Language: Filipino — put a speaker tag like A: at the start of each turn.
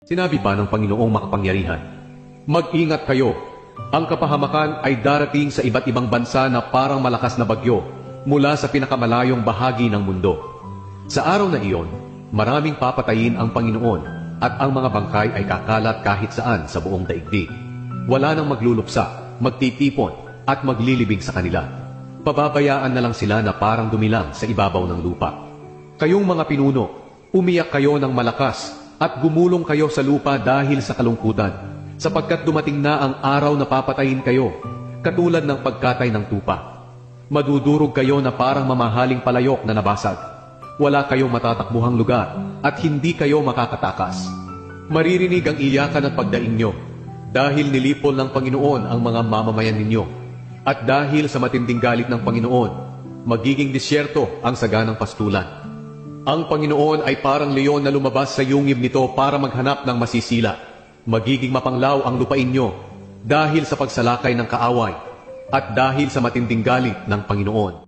A: Sinabi pa ng Panginoong makapangyarihan, "Mag-ingat kayo. Ang kapahamakan ay darating sa iba't ibang bansa na parang malakas na bagyo mula sa pinakamalayong bahagi ng mundo. Sa araw na iyon, maraming papatayin ang Panginoon at ang mga bangkay ay kakalat kahit saan sa buong daigdig. Wala nang magluluksa, magtitipon at maglilibing sa kanila. Pababayaan na lang sila na parang dumilang sa ibabaw ng lupa. Kayong mga pinuno, umiyak kayo ng malakas at gumulong kayo sa lupa dahil sa kalungkutan, sapagkat dumating na ang araw na papatayin kayo, katulad ng pagkatay ng tupa. Madudurog kayo na parang mamahaling palayok na nabasag. Wala kayong matatakbuhang lugar at hindi kayo makakatakas. Maririnig ang iyakan at pagdaing nyo, dahil nilipol ng Panginoon ang mga mamamayan ninyo. At dahil sa matinding galit ng Panginoon, magiging disyerto ang saganang pastulan. Ang Panginoon ay parang leon na lumabas sa yungib nito para maghanap ng masisila. Magiging mapanglaw ang lupain nyo dahil sa pagsalakay ng kaaway at dahil sa matinding galit ng Panginoon."